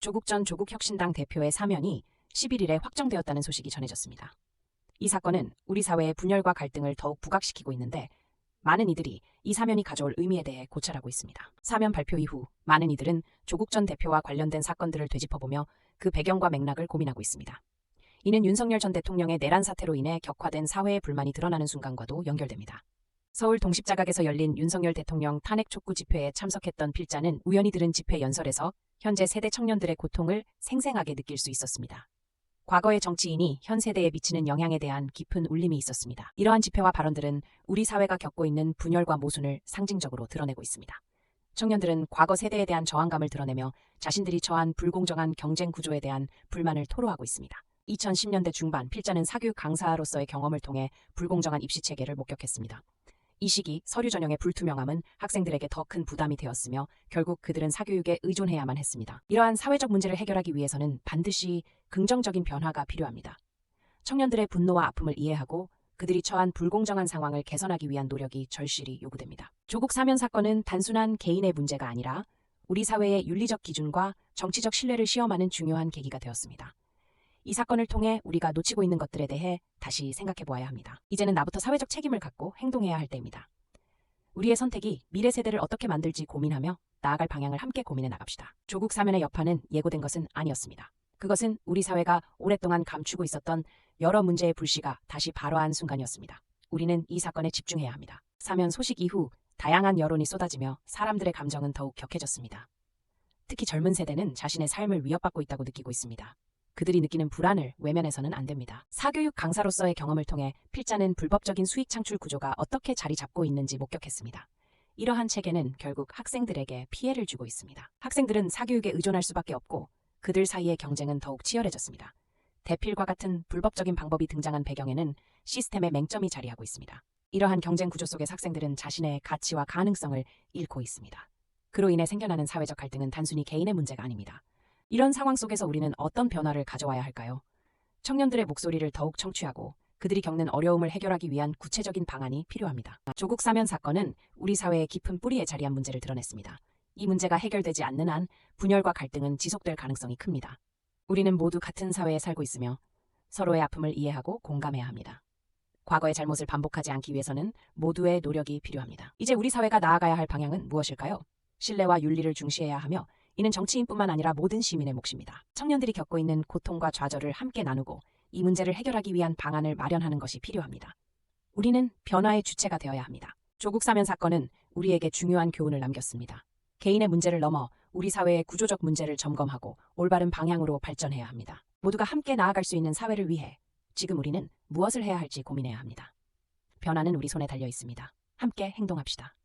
조국 전 조국혁신당 대표의 사면이 11일에 확정되었다는 소식이 전해졌습니다. 이 사건은 우리 사회의 분열과 갈등을 더욱 부각시키고 있는데 많은 이들이 이 사면이 가져올 의미에 대해 고찰하고 있습니다. 사면 발표 이후 많은 이들은 조국 전 대표와 관련된 사건들을 되짚어보며 그 배경과 맥락을 고민하고 있습니다. 이는 윤석열 전 대통령의 내란 사태로 인해 격화된 사회의 불만이 드러나는 순간과도 연결됩니다. 서울 동십자각에서 열린 윤석열 대통령 탄핵 촉구 집회에 참석했던 필자는 우연히 들은 집회 연설에서 현재 세대 청년들의 고통을 생생하게 느낄 수 있었습니다. 과거의 정치인이 현 세대에 미치는 영향에 대한 깊은 울림이 있었습니다. 이러한 집회와 발언들은 우리 사회가 겪고 있는 분열과 모순을 상징적으로 드러내고 있습니다. 청년들은 과거 세대에 대한 저항감을 드러내며 자신들이 처한 불공정한 경쟁 구조에 대한 불만을 토로하고 있습니다. 2010년대 중반 필자는 사교육 강사로서의 경험을 통해 불공정한 입시 체계를 목격했습니다. 이 시기 서류 전형의 불투명함은 학생들에게 더 큰 부담이 되었으며 결국 그들은 사교육에 의존해야만 했습니다. 이러한 사회적 문제를 해결하기 위해서는 반드시 긍정적인 변화가 필요합니다. 청년들의 분노와 아픔을 이해하고 그들이 처한 불공정한 상황을 개선하기 위한 노력이 절실히 요구됩니다. 조국 사면 사건은 단순한 개인의 문제가 아니라 우리 사회의 윤리적 기준과 정치적 신뢰를 시험하는 중요한 계기가 되었습니다. 이 사건을 통해 우리가 놓치고 있는 것들에 대해 다시 생각해 보아야 합니다. 이제는 나부터 사회적 책임을 갖고 행동해야 할 때입니다. 우리의 선택이 미래 세대를 어떻게 만들지 고민하며 나아갈 방향을 함께 고민해 나갑시다. 조국 사면의 여파는 예고된 것은 아니었습니다. 그것은 우리 사회가 오랫동안 감추고 있었던 여러 문제의 불씨가 다시 발화한 순간이었습니다. 우리는 이 사건에 집중해야 합니다. 사면 소식 이후 다양한 여론이 쏟아지며 사람들의 감정은 더욱 격해졌습니다. 특히 젊은 세대는 자신의 삶을 위협받고 있다고 느끼고 있습니다. 그들이 느끼는 불안을 외면해서는 안 됩니다. 사교육 강사로서의 경험을 통해 필자는 불법적인 수익 창출 구조가 어떻게 자리 잡고 있는지 목격했습니다. 이러한 체계는 결국 학생들에게 피해를 주고 있습니다. 학생들은 사교육에 의존할 수밖에 없고 그들 사이의 경쟁은 더욱 치열해졌습니다. 대필과 같은 불법적인 방법이 등장한 배경에는 시스템의 맹점이 자리하고 있습니다. 이러한 경쟁 구조 속에 학생들은 자신의 가치와 가능성을 잃고 있습니다. 그로 인해 생겨나는 사회적 갈등은 단순히 개인의 문제가 아닙니다. 이런 상황 속에서 우리는 어떤 변화를 가져와야 할까요? 청년들의 목소리를 더욱 청취하고 그들이 겪는 어려움을 해결하기 위한 구체적인 방안이 필요합니다. 조국 사면 사건은 우리 사회의 깊은 뿌리에 자리한 문제를 드러냈습니다. 이 문제가 해결되지 않는 한 분열과 갈등은 지속될 가능성이 큽니다. 우리는 모두 같은 사회에 살고 있으며 서로의 아픔을 이해하고 공감해야 합니다. 과거의 잘못을 반복하지 않기 위해서는 모두의 노력이 필요합니다. 이제 우리 사회가 나아가야 할 방향은 무엇일까요? 신뢰와 윤리를 중시해야 하며 이는 정치인뿐만 아니라 모든 시민의 몫입니다. 청년들이 겪고 있는 고통과 좌절을 함께 나누고 이 문제를 해결하기 위한 방안을 마련하는 것이 필요합니다. 우리는 변화의 주체가 되어야 합니다. 조국 사면 사건은 우리에게 중요한 교훈을 남겼습니다. 개인의 문제를 넘어 우리 사회의 구조적 문제를 점검하고 올바른 방향으로 발전해야 합니다. 모두가 함께 나아갈 수 있는 사회를 위해 지금 우리는 무엇을 해야 할지 고민해야 합니다. 변화는 우리 손에 달려 있습니다. 함께 행동합시다.